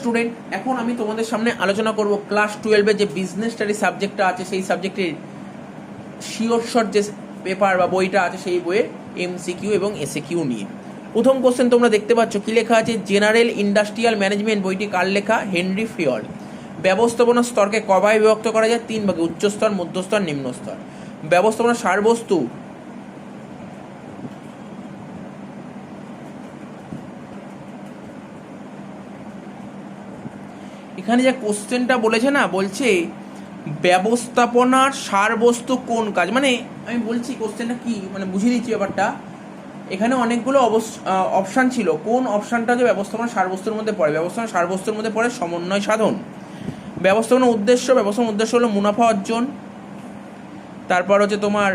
Student, এখন আমি তোমাদের সামনে আলোচনা করব ক্লাস 12-এর যে বিজনেস স্টাডি সাবজেক্টটা আছে সেই সাবজেক্টের শিওর শর্ট যে পেপার বা বইটা আছে সেই বইয়ের এমসিকিউ এবং এসএকিউ নিয়ে। প্রথম কোশ্চেন তোমরা দেখতে পাচ্ছ কি লেখা আছে, জেনারেল ইন্ডাস্ট্রিয়াল ম্যানেজমেন্ট বইটি কার লেখা? হেনরি ফিয়ল। ব্যবস্থাপনা স্তরকে কবায় বিভক্ত করা যায়? 3 ভাগে, উচ্চ স্তর, মধ্যস্তর, নিম্ন স্তর। ব্যবস্থাপনা সারবস্তু এখানে যে কোশ্চেনটা বলেছে না, বলছে ব্যবস্থাপনার সারবস্তু কোন কাজ, মানে আমি বলছি কোশ্চেনটা কি, মানে বুঝিয়ে দিচ্ছি ব্যাপারটা। এখানে অনেকগুলো অপশান ছিল, কোন অপশানটা যে ব্যবস্থাপনা সারবস্তুর মধ্যে পড়ে? ব্যবস্থাপনা সারবস্তুর মধ্যে পড়ে সমন্বয় সাধন। ব্যবস্থাপনার উদ্দেশ্য হলো মুনাফা অর্জন। তারপর হচ্ছে তোমার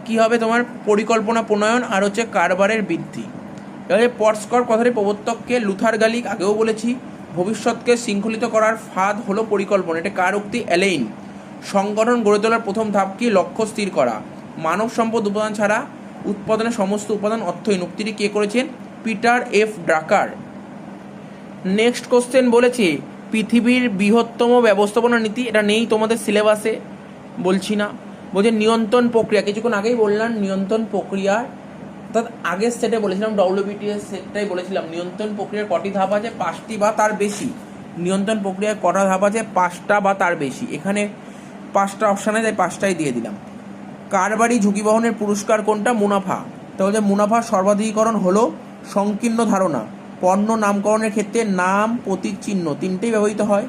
কি হবে, তোমার পরিকল্পনা প্রণয়ন, আর হচ্ছে কারবারের বৃদ্ধি। এবারে পটস্কর কথাটি প্রবর্তককে? লুথার গালিক, আগেও বলেছি। ভবিষ্যৎকে শৃঙ্খলিত করার ফাঁদ হলো পরিকল্পনা, এটা কার উক্তি? অ্যালেইন। সংগঠন গড়ে তোলার প্রথম ধাপ কি? লক্ষ্য স্থির করা। মানব সম্পদ উপাদান ছাড়া উৎপাদনের সমস্ত উপাদান অর্থহীন, উক্তিটি কে করেছেন? Peter F Drucker. Next question বলেছে পৃথিবীর বৃহত্তম ব্যবস্থাপনা নীতি, এটা নেই তোমাদের সিলেবাসে, বলছি না। বলছে নিয়ন্ত্রণ প্রক্রিয়া, কিছুক্ষণ আগেই বললাম নিয়ন্ত্রণ প্রক্রিয়া, অর্থাৎ আগের সেটে বলেছিলাম ডব্লিউবিটিএস সেটটাই বলেছিলাম নিয়ন্ত্রণ প্রক্রিয়ার কটি ধাপ আছে? 5টি বা তার বেশি। নিয়ন্ত্রণ প্রক্রিয়ার কটা ধাপ আছে? 5টা বা তার বেশি। এখানে 5টা অপশানে, তাই 5টাই দিয়ে দিলাম। কারবারি ঝুঁকি বহনের পুরস্কার কোনটা? মুনাফা। তাহলে মুনাফার সর্বাধিকরণ হলো সংকীর্ণ ধারণা। পণ্য নামকরণের ক্ষেত্রে নাম, প্রতীক, চিহ্ন 3টেই ব্যবহৃত হয়।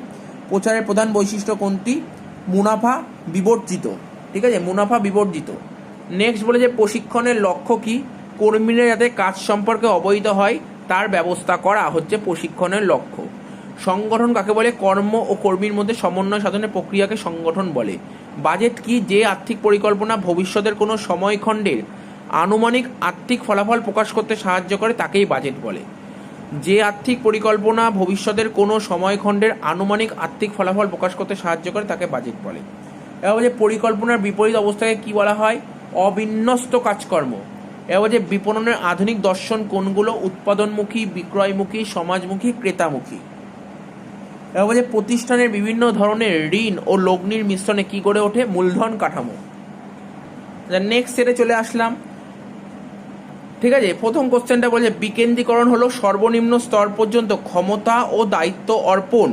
প্রচারের প্রধান বৈশিষ্ট্য কোনটি? মুনাফা বিবর্জিত। ঠিক আছে, মুনাফা বিবর্জিত। নেক্সট বলে যে প্রশিক্ষণের লক্ষ্য কি? কর্মীরা যাতে কাজ সম্পর্কে অবহিত হয় তার ব্যবস্থা করা হচ্ছে প্রশিক্ষণের লক্ষ্য। সংগঠন কাকে বলে? কর্ম ও কর্মীর মধ্যে সমন্বয় সাধনের প্রক্রিয়াকে সংগঠন বলে। বাজেট কি? যে আর্থিক পরিকল্পনা ভবিষ্যতের কোনো সময়খণ্ডের আনুমানিক আর্থিক ফলাফল প্রকাশ করতে সাহায্য করে তাকেই বাজেট বলে। যে আর্থিক পরিকল্পনা ভবিষ্যতের কোনো সময়খণ্ডের আনুমানিক আর্থিক ফলাফল প্রকাশ করতে সাহায্য করে তাকে বাজেট বলে। এবার যে পরিকল্পনার বিপরীত অবস্থাকে কি বলা হয়? অবিন্যস্ত কাজকর্ম। এবার যে বিপণনের আধুনিক দর্শন কোনগুলো? উৎপাদনমুখী, বিক্রয়মুখী, সমাজমুখী, ক্রেতামুখী। এবার যে প্রতিষ্ঠানের বিভিন্ন ধরনের ঋণ ও লগ্নির মিশ্রণে কি করে ওঠে? মূলধন কাঠামো। নেক্সট সেটে চলে আসলাম। ঠিক আছে, প্রথম কোশ্চেনটা বলছে বিকেন্দ্রীকরণ হলো সর্বনিম্ন স্তর পর্যন্ত ক্ষমতা ও দায়িত্ব অর্পণ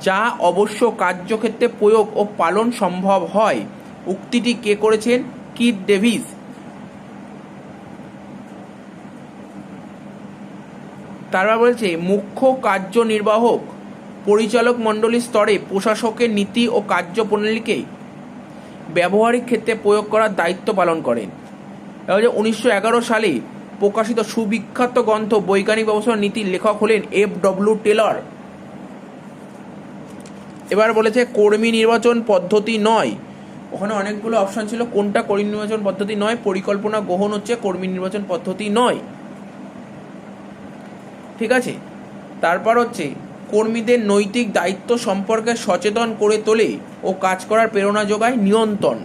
যা অবশ্য কার্যক্ষেত্রে প্রয়োগ ও পালন সম্ভব হয়। উক্তিটি কে করেছেন? Keith Davis. তারপর বলছে মুখ্য কার্যনির্বাহক পরিচালক মণ্ডলীর স্তরে প্রশাসকের নীতি ও কার্যপ্রণালীকে ব্যবহারিক ক্ষেত্রে প্রয়োগ করার দায়িত্ব পালন করেন। এবার 1911 সালে প্রকাশিত সুবিখ্যাত গ্রন্থ বৈজ্ঞানিক ব্যবস্থাপনা নীতির লেখক হলেন F.W. টেলর। এবার বলেছে কর্মী নির্বাচন পদ্ধতি নয়, ওখানে অনেকগুলো অপশন ছিল, কোনটা কর্মী নির্বাচন পদ্ধতি নয়? পরিকল্পনা গ্রহণ হচ্ছে কর্মী নির্বাচন পদ্ধতি নয়। ঠিক আছে, তারপর হচ্ছে কর্মীদের নৈতিক দায়িত্ব সম্পর্কে সচেতন করে তোলে ও কাজ করার প্রেরণা যোগায় নিয়ন্ত্রণ।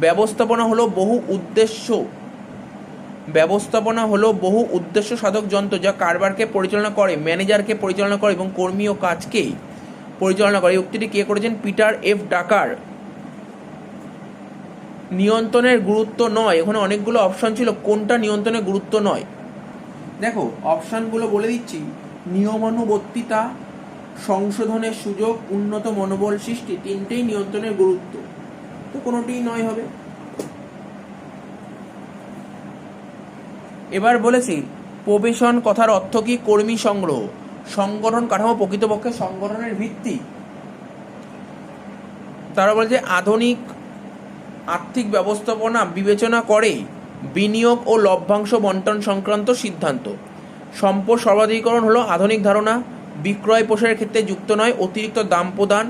ব্যবস্থাপনা হলো বহু উদ্দেশ্য সাধক যন্ত্র যা কারবারকে পরিচালনা করে, ম্যানেজারকে পরিচালনা করে এবং কর্মী ও কাজকে পরিচালনা করে। এই উক্তিটি কে করেছেন? পিটার এফ ডাকার। নিয়ন্ত্রণের গুরুত্ব নয়, এখানে অনেকগুলো অপশন ছিল, কোনটা নিয়ন্ত্রণের গুরুত্ব নয়? দেখো অপশানগুলো বলে দিচ্ছি, নিয়মানুবর্তিতা, সংশোধনের সুযোগ, উন্নত মনোবল সৃষ্টি, 3টেই নিয়ন্ত্রণের গুরুত্ব, তো কোনোটিই নয় হবে। এবার বলেছি প্রবেশন কথার অর্থ কি? কর্মী সংগ্রহ। সংগঠন কাঠামো প্রকৃতপক্ষে সংগঠনের ভিত্তি। তারা বলেছে আধুনিক আর্থিক ব্যবস্থাপনা বিবেচনা করে বিনিয়োগ ও লভ্যাংশ বন্টন সংক্রান্ত সিদ্ধান্ত। সম্পদ সর্বাধিকরণ হলো আধুনিক ধারণা, বিক্রয় প্রসারের ক্ষেত্রে যুক্ত নয়, অতিরিক্ত দাম প্রদান।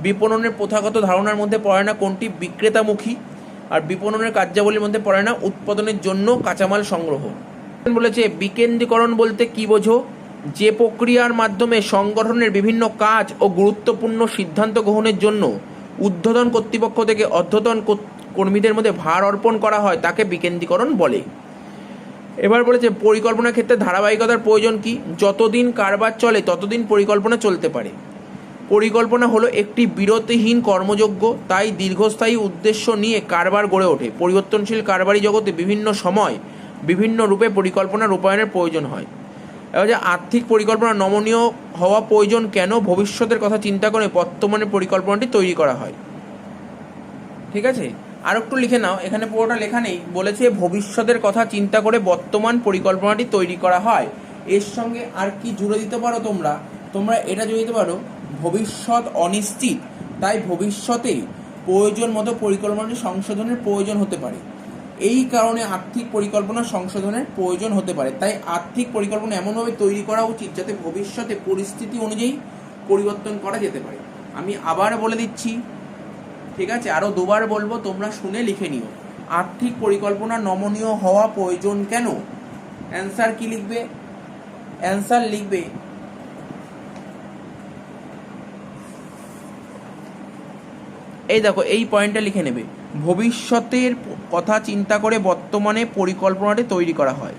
বিপণনের প্রথাগত ধারণার মধ্যে পড়ে না কোনটি? বিক্রেতামুখী। আর বিপণনের কার্যাবলীর মধ্যে পড়ে না উৎপাদনের জন্য কাঁচামাল সংগ্রহ। বলেছে বিকেন্দ্রীকরণ বলতে কি বোঝো? যে প্রক্রিয়ার মাধ্যমে সংগঠনের বিভিন্ন কাজ ও গুরুত্বপূর্ণ সিদ্ধান্ত গ্রহণের জন্য ঊর্ধ্বতন কর্তৃপক্ষ থেকে অর্ধতন কর্মীদের মধ্যে ভার অর্পণ করা হয় তাকে বিকেন্দ্রীকরণ বলে। এবার বলেছে পরিকল্পনার ক্ষেত্রে ধারাবাহিকতার প্রয়োজন কি? যতদিন কারবার চলে ততদিন পরিকল্পনা চলতে পারে। পরিকল্পনা হলো একটি বিরতিহীন কর্মযোগ্য, তাই দীর্ঘস্থায়ী উদ্দেশ্য নিয়ে কারবার গড়ে ওঠে। পরিবর্তনশীল কারবারি জগতে বিভিন্ন সময় বিভিন্ন রূপে পরিকল্পনা রূপায়ণের প্রয়োজন হয়। এবার যে আর্থিক পরিকল্পনা নমনীয় হওয়া প্রয়োজন কেন? ভবিষ্যতের কথা চিন্তা করে বর্তমানে পরিকল্পনাটি তৈরি করা হয়। ঠিক আছে, আর একটু লিখে নাও, এখানে পুরোটা লেখা নেই, বলেছে ভবিষ্যতের কথা চিন্তা করে বর্তমান পরিকল্পনাটি তৈরি করা হয়। এর সঙ্গে আর কি জুড়ে দিতে পারো তোমরা এটা জুড়ে দিতে পারো, ভবিষ্যৎ অনিশ্চিত, তাই ভবিষ্যতে প্রয়োজন মতো পরিকল্পনাটি সংশোধনের প্রয়োজন হতে পারে। এই কারণে আর্থিক পরিকল্পনা সংশোধনের প্রয়োজন হতে পারে। তাই আর্থিক পরিকল্পনা এমনভাবে তৈরি করা উচিত যাতে ভবিষ্যতে পরিস্থিতি অনুযায়ী পরিবর্তন করা যেতে পারে। আমি আবার বলে দিচ্ছি, ঠিক আছে, আরও দুবার বলবো, তোমরা শুনে লিখে নিও। আর্থিক পরিকল্পনা নমনীয় হওয়া প্রয়োজন কেন? অ্যান্সার কি লিখবে? অ্যান্সার লিখবে এই দেখো, এই পয়েন্টটা লিখে নেবে, ভবিষ্যতের কথা চিন্তা করে বর্তমানে পরিকল্পনাটি তৈরি করা হয়।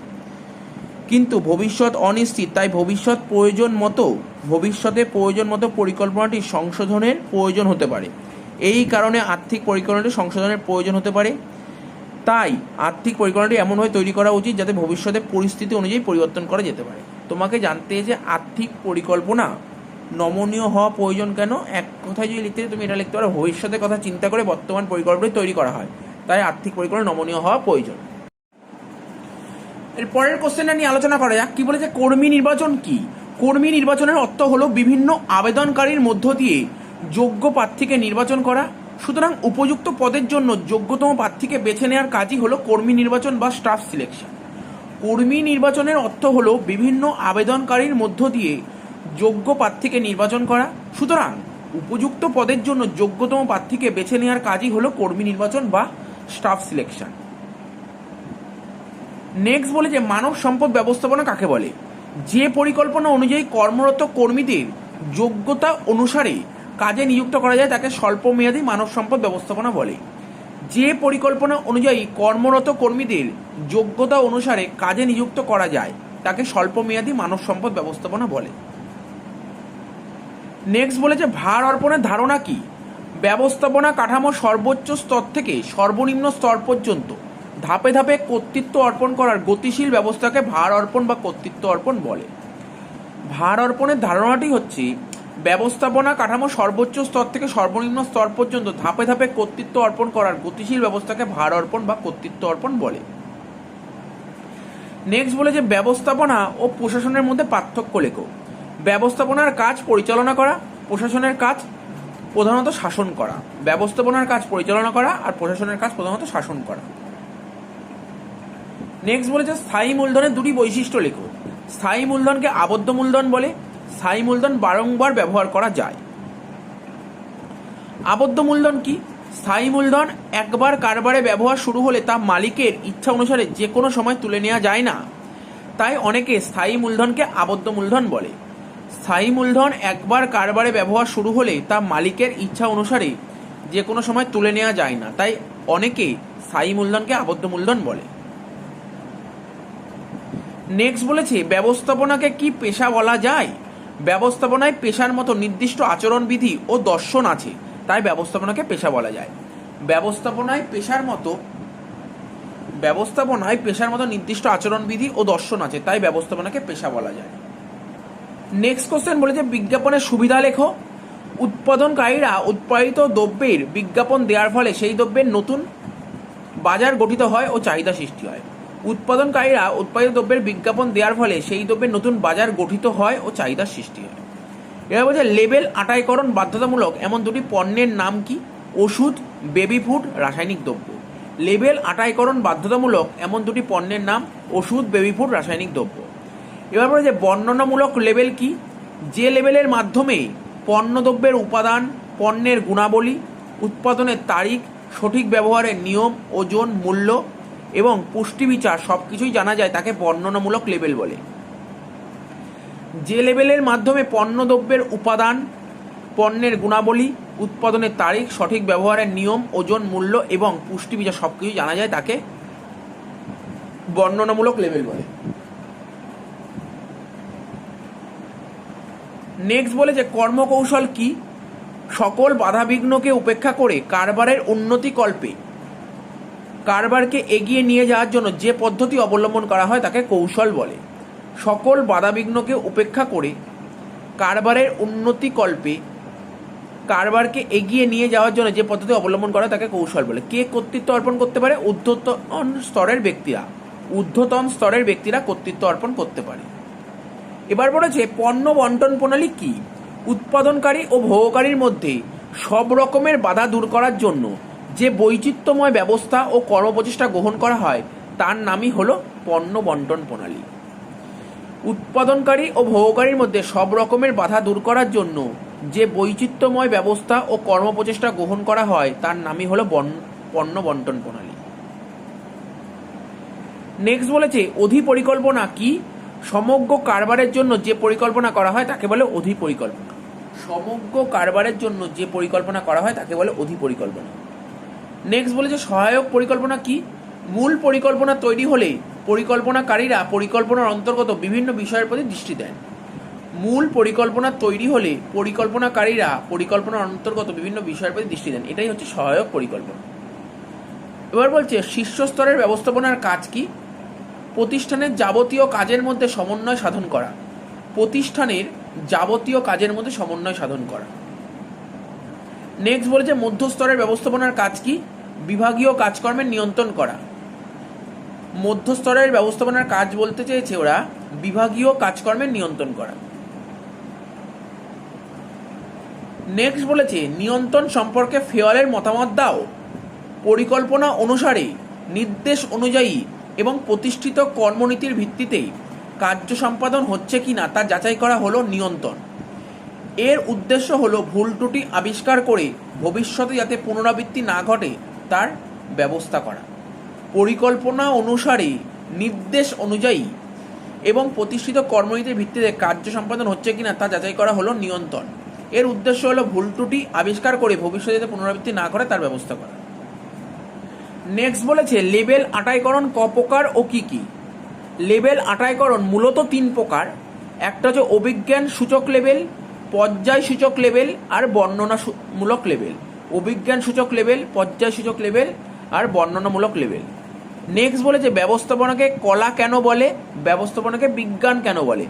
কিন্তু ভবিষ্যৎ অনিশ্চিত, তাই ভবিষ্যতে প্রয়োজন মতো পরিকল্পনাটি সংশোধনের প্রয়োজন হতে পারে। এই কারণে আর্থিক পরিকল্পনাটি সংশোধনের প্রয়োজন হতে পারে। তাই আর্থিক পরিকল্পনাটি এমনভাবে তৈরি করা উচিত যাতে ভবিষ্যতে পরিস্থিতি অনুযায়ী পরিবর্তন করা যেতে পারে। তোমাকে জানতে যে আর্থিক পরিকল্পনা নমনীয় হওয়া প্রয়োজন কেন, এক কথায় যদি লিখতে তুমি এটা লিখতে পারো, ভবিষ্যতের কথা চিন্তা করে বর্তমান পরিকল্পনাটি তৈরি করা হয়, তাই আর্থিক পরিকল্পনা নমনীয় হওয়া প্রয়োজন। এর পরের কোশ্চেনটা নিয়ে আলোচনা করা যাক। কি বলেছে, কর্মী নির্বাচন কি? কর্মী নির্বাচনের অর্থ হলো বিভিন্ন আবেদনকারীর মধ্য দিয়ে যোগ্য প্রার্থীকে নির্বাচন করা। সুতরাং উপযুক্ত পদের জন্য যোগ্যতম প্রার্থীকে বেছে নেওয়ার কাজই হলো কর্মী নির্বাচন বা স্টাফ সিলেকশন। কর্মী নির্বাচনের অর্থ হলো বিভিন্ন আবেদনকারীর মধ্য দিয়ে যোগ্য প্রার্থীকে নির্বাচন করা। সুতরাং উপযুক্ত পদের জন্য যোগ্যতম প্রার্থীকে বেছে নেওয়ার কাজই হলো কর্মী নির্বাচন বা স্টাফ সিলেকশন। নেক্সট বলে যে মানব সম্পদ ব্যবস্থাপনা কাকে বলে? যে পরিকল্পনা অনুযায়ী কর্মরত কর্মীদের যোগ্যতা অনুসারে কাজে নিযুক্ত করা যায় তাকে স্বল্পমেয়াদী মানব সম্পদ ব্যবস্থাপনা বলে। যে পরিকল্পনা অনুযায়ী কর্মরত কর্মীদের যোগ্যতা অনুসারে কাজে নিযুক্ত করা যায় তাকে স্বল্পমেয়াদী মানব সম্পদ ব্যবস্থাপনা বলে। নেক্সট বলেছে ভার অর্পণের ধারণা কি? ব্যবস্থাপনা কাঠামো সর্বোচ্চ স্তর থেকে সর্বনিম্ন স্তর পর্যন্ত ধাপে ধাপে কর্তৃত্ব অর্পণ করার গতিশীল ব্যবস্থাকে ভার অর্পণ বা কর্তৃত্ব অর্পণ বলে। ভার অর্পণের ধারণাটি হচ্ছে ব্যবস্থাপনা কাঠামো সর্বোচ্চ স্তর থেকে সর্বনিম্ন স্তর পর্যন্ত ধাপে ধাপে কর্তৃত্ব অর্পণ করার গতিশীল ব্যবস্থাকে ভার অর্পণ বা কর্তৃত্ব অর্পণ বলে। নেক্সট বলে যে ব্যবস্থাপনা ও প্রশাসনের মধ্যে পার্থক্য লেখো। ব্যবস্থাপনার কাজ পরিচালনা করা, প্রশাসনের কাজ প্রধানত শাসন করা। ব্যবস্থাপনার কাজ পরিচালনা করা আর প্রশাসনের কাজ প্রধানত শাসন করা। নেক্সট বলেছে স্থায়ী মূলধনের দুটি বৈশিষ্ট্য লেখো। স্থায়ী মূলধনকে আবদ্ধ মূলধন বলে। স্থায়ী মূলধন বারংবার ব্যবহার করা যায়। আবদ্ধ মূলধন কি? স্থায়ী মূলধন একবার কারবারে ব্যবহার শুরু হলে তা মালিকের ইচ্ছা অনুসারে যে কোনো সময় তুলে নেওয়া যায় না, তাই অনেকে স্থায়ী মূলধনকে আবদ্ধ মূলধন বলে। স্থায়ী মূলধন একবার কারবারে ব্যবহার শুরু হলে তা মালিকের ইচ্ছা অনুসারে যে কোনো সময় তুলে নেওয়া যায় না, তাই অনেকে স্থায়ী মূলধনকে আবদ্ধ মূলধন বলে। নেক্সট বলেছে ব্যবস্থাপনাকে কি পেশা বলা যায়? ব্যবস্থাপনায় পেশার মতো নির্দিষ্ট আচরণবিধি ও দর্শন আছে, তাই ব্যবস্থাপনাকে পেশা বলা যায়। ব্যবস্থাপনায় পেশার মতো নির্দিষ্ট আচরণবিধি ও দর্শন আছে, তাই ব্যবস্থাপনাকে পেশা বলা যায়। নেক্সট কোশ্চেন বলেছে বিজ্ঞাপনের সুবিধা লেখো। উৎপাদনকারীরা উৎপাদিত দ্রব্যের বিজ্ঞাপন দেওয়ার ফলে সেই দ্রব্যের নতুন বাজার গঠিত হয় ও চাহিদা সৃষ্টি হয়। উৎপাদনকারীরা উৎপাদিত দ্রব্যের বিজ্ঞাপন দেওয়ার ফলে সেই দ্রব্যের নতুন বাজার গঠিত হয় ও চাহিদার সৃষ্টি হয়। এবার বলছে লেবেল আটাইকরণ বাধ্যতামূলক এমন দুটি পণ্যের নাম কি? ওষুধ, বেবি ফুড, রাসায়নিক দ্রব্য। লেবেল আটাইকরণ বাধ্যতামূলক এমন দুটি পণ্যের নাম ওষুধ, বেবি ফুড, রাসায়নিক দ্রব্য। এবার বলছে বর্ণনামূলক লেবেল কি? যে লেবেলের মাধ্যমে পণ্যদ্রব্যের উপাদান, পণ্যের গুণাবলী, উৎপাদনের তারিখ, সঠিক ব্যবহারের নিয়ম, ওজন, মূল্য এবং পুষ্টি বিচার সব কিছুই জানা যায় তাকে বর্ণনামূলক লেবেল বলে। যে লেবেলের মাধ্যমে পণ্যদ্রব্যের উপাদান, পণ্যের গুণাবলী, উৎপাদনের তারিখ, সঠিক ব্যবহারের নিয়ম, ওজন, মূল্য এবং পুষ্টি বিচার সব কিছু জানা যায় তাকে বর্ণনামূলক লেভেল বলে। নেক্সট বলে যে কর্মকৌশল কি? সকল বাধাবিঘ্নকে উপেক্ষা করে কারবারের উন্নতি কল্পে কারবারকে এগিয়ে নিয়ে যাওয়ার জন্য যে পদ্ধতি অবলম্বন করা হয় তাকে কৌশল বলে। সকল বাধাবিঘ্নকে উপেক্ষা করে কারবারের উন্নতি কল্পে কারবারকে এগিয়ে নিয়ে যাওয়ার জন্য যে পদ্ধতি অবলম্বন করা তাকে কৌশল বলে। কে কর্তৃত্ব অর্পণ করতে পারে? ঊর্ধ্বতন স্তরের ব্যক্তিরা কর্তৃত্ব অর্পণ করতে পারে। এবার বলেছে পণ্য বন্টন প্রণালী কি? উৎপাদনকারী ও ভোগকারীর মধ্যে সব রকমের বাধা দূর করার জন্য যে বৈচিত্র্যময় ব্যবস্থা ও কর্মপ্রচেষ্টা গ্রহণ করা হয় তার নামই হলো পণ্য বন্টন প্রণালী। উৎপাদনকারী ও ভোগকারীর মধ্যে সব রকমের বাধা দূর করার জন্য যে বৈচিত্র্যময় ব্যবস্থা ও কর্মপ্রচেষ্টা গ্রহণ করা হয় তার নামই হলো পণ্য বন্টন প্রণালী। নেক্সট বলেছে অধিপরিকল্পনা কি? সমগ্র কারবারের জন্য যে পরিকল্পনা করা হয় তাকে বলে অধিপরিকল্পনা। সমগ্র কারবারের জন্য যে পরিকল্পনা করা হয় তাকে বলে অধিপরিকল্পনা। নেক্সট বলেছে সহায়ক পরিকল্পনা কি? মূল পরিকল্পনা তৈরি হলে পরিকল্পনাকারীরা পরিকল্পনার অন্তর্গত বিভিন্ন বিষয়ের প্রতি দৃষ্টি দেন। মূল পরিকল্পনা তৈরি হলে পরিকল্পনাকারীরা পরিকল্পনার অন্তর্গত বিভিন্ন বিষয়ের প্রতি দৃষ্টি দেন, এটাই হচ্ছে সহায়ক পরিকল্পনা। এবার বলছে শীর্ষস্তরের ব্যবস্থাপনার কাজ কি? প্রতিষ্ঠানের যাবতীয় কাজের মধ্যে সমন্বয় সাধন করা। প্রতিষ্ঠানের যাবতীয় কাজের মধ্যে সমন্বয় সাধন করা। নেক্সট বলেছে মধ্যস্তরের ব্যবস্থাপনার কাজ কি? বিভাগীয় কাজকর্মের নিয়ন্ত্রণ করা। মধ্যস্তরের ব্যবস্থাপনার কাজ বলতে চেয়েছে ওরা বিভাগীয় কাজকর্মের নিয়ন্ত্রণ করা। নেক্সট বলেছে নিয়ন্ত্রণ সম্পর্কে ফেয়ালের মতামত দাও। পরিকল্পনা অনুসারে নির্দেশ অনুযায়ী এবং প্রতিষ্ঠিত কর্মনীতির ভিত্তিতে কার্য সম্পাদন হচ্ছে কিনা তা যাচাই করা হলো নিয়ন্ত্রণ। এর উদ্দেশ্য হলো ভুল ত্রুটি আবিষ্কার করে ভবিষ্যতে যাতে পুনরাবৃত্তি না ঘটে তার ব্যবস্থা করা। পরিকল্পনা অনুসারে নির্দেশ অনুযায়ী এবং প্রতিষ্ঠিত কর্মনীতির ভিত্তিতে কার্য সম্পাদন হচ্ছে কিনা তা যাচাই করা হলো নিয়ন্ত্রণ। এর উদ্দেশ্য হলো ভুল ত্রুটি আবিষ্কার করে ভবিষ্যতে যাতে পুনরাবৃত্তি না করে তার ব্যবস্থা করা। নেক্সট বলেছে লেবেল আটাইকরণ ক প্রকার ও কি কি? লেবেল আটাইকরণ মূলত 3 প্রকার। একটা হচ্ছে অভিজ্ঞান সূচক লেবেল, পর্যায় সূচক লেবেল আর বর্ণনামূলক লেবেল। অভিজ্ঞান সূচক লেবেল, পর্যায় সূচক লেবেল আর বর্ণনামূলক লেবেল। নেক্সট বলেছে ব্যবস্থাপনাকে কলা কেন বলে? ব্যবস্থাপনাকে বিজ্ঞান কেন বলে?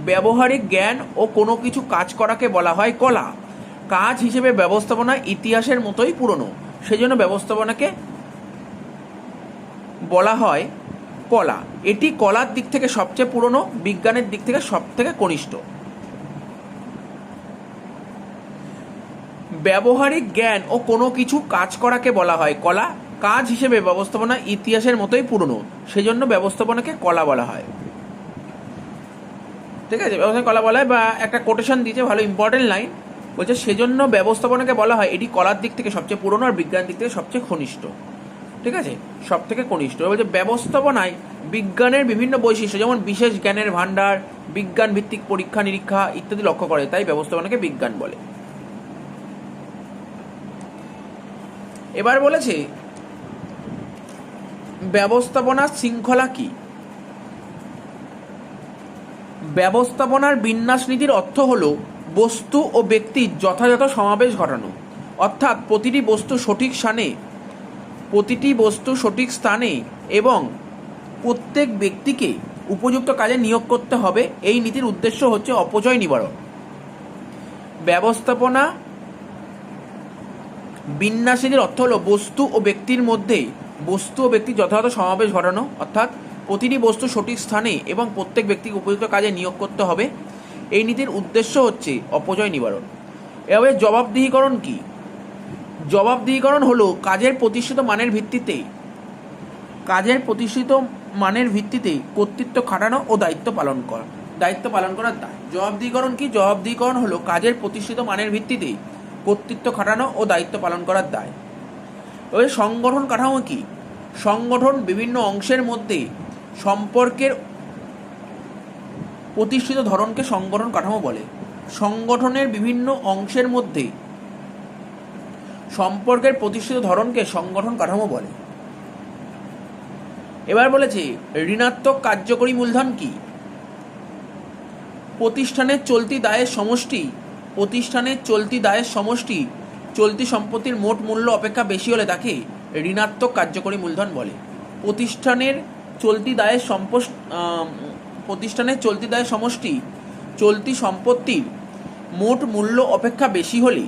ব্যবহারিক জ্ঞান ও কোনো কিছু কাজ করাকে বলা হয় কলা। কাজ হিসেবে ব্যবস্থাপনা ইতিহাসের মতোই পুরনো, সেজন্য ব্যবস্থাপনাকে বলা হয় কলা। এটি কলার দিক থেকে সবচেয়ে পুরনো, বিজ্ঞানের দিক থেকে সব থেকে কনিষ্ঠ। ব্যবহারিক জ্ঞান ও কোনো কিছু কাজ করাকে বলা হয় কলা। কাজ হিসেবে ব্যবস্থাপনা ইতিহাসের মতোই পুরনো, সেজন্য ব্যবস্থাপনাকে কলা বলা হয়। ঠিক আছে, ব্যবস্থাপনা কলা বলা হয়। বা একটা কোটেশন দিয়েছে, ভালো ইম্পর্টেন্ট লাইন, বলছে সেজন্য ব্যবস্থাপনাকে বলা হয় এটি কলার দিক থেকে সবচেয়ে পুরনো আর বিজ্ঞানের দিক থেকে সবচেয়ে ঘনিষ্ঠ। ঠিক আছে, সব থেকে ঘনিষ্ঠ। বলছে ব্যবস্থাপনায় বিজ্ঞানের বিভিন্ন বৈশিষ্ট্য যেমন বিশেষ জ্ঞানের ভাণ্ডার, বিজ্ঞান ভিত্তিক পরীক্ষা নিরীক্ষা ইত্যাদি লক্ষ্য করে, তাই ব্যবস্থাপনাকে বিজ্ঞান বলে। এবার বলেছে ব্যবস্থাপনার শৃঙ্খলা কি? ব্যবস্থাপনার বিন্যাস নীতির অর্থ হলো বস্তু ও ব্যক্তির যথাযথ সমাবেশ ঘটানো, অর্থাৎ প্রতিটি বস্তু সঠিক স্থানে এবং প্রত্যেক ব্যক্তিকে উপযুক্ত কাজে নিয়োগ করতে হবে। এই নীতির উদ্দেশ্য হচ্ছে অপচয় নিবারণ। ব্যবস্থাপনা বিন্যাস নীতির অর্থ হলো বস্তু ও ব্যক্তির যথাযথ সমাবেশ ঘটানো, অর্থাৎ প্রতিটি বস্তু সঠিক স্থানে এবং প্রত্যেক ব্যক্তিকে উপযুক্ত কাজে নিয়োগ করতে হবে। এই নীতির উদ্দেশ্য হচ্ছে অপচয় নিবারণ। এভাবে জবাবদিহিকরণ কি? জবাবদিহিকরণ হলো কাজের প্রতিষ্ঠিত মানের ভিত্তিতে কর্তৃত্ব খাটানো ও দায়িত্ব পালন করার দায়। জবাবদিহিকরণ কি? জবাবদিহিকরণ হলো কাজের প্রতিষ্ঠিত মানের ভিত্তিতে কর্তৃত্ব খাটানো ও দায়িত্ব পালন করার দায়। এবার সংগঠন কাঠামো কি? সংগঠন বিভিন্ন অংশের মধ্যে সম্পর্কের প্রতিষ্ঠিত ধরনকে সংগঠন কাঠামো বলে। সংগঠনের বিভিন্ন অংশের মধ্যে সম্পর্কের প্রতিষ্ঠিত ধরনকে সংগঠন কাঠামো বলে। এবার বলেছে ঋণাত্মক কার্যকরী মূলধন কি? প্রতিষ্ঠানের চলতি দায়ের সমষ্টি, প্রতিষ্ঠানের চলতি দায়ের সমষ্টি চলতি সম্পত্তির মোট মূল্য অপেক্ষা বেশি হলে তাকে ঋণাত্মক কার্যকরী মূলধন বলে। প্রতিষ্ঠানের চলতি দায়ের প্রতিষ্ঠানের চলতি দায়ের সমষ্টি চলতি সম্পত্তির মোট মূল্য অপেক্ষা বেশি হলে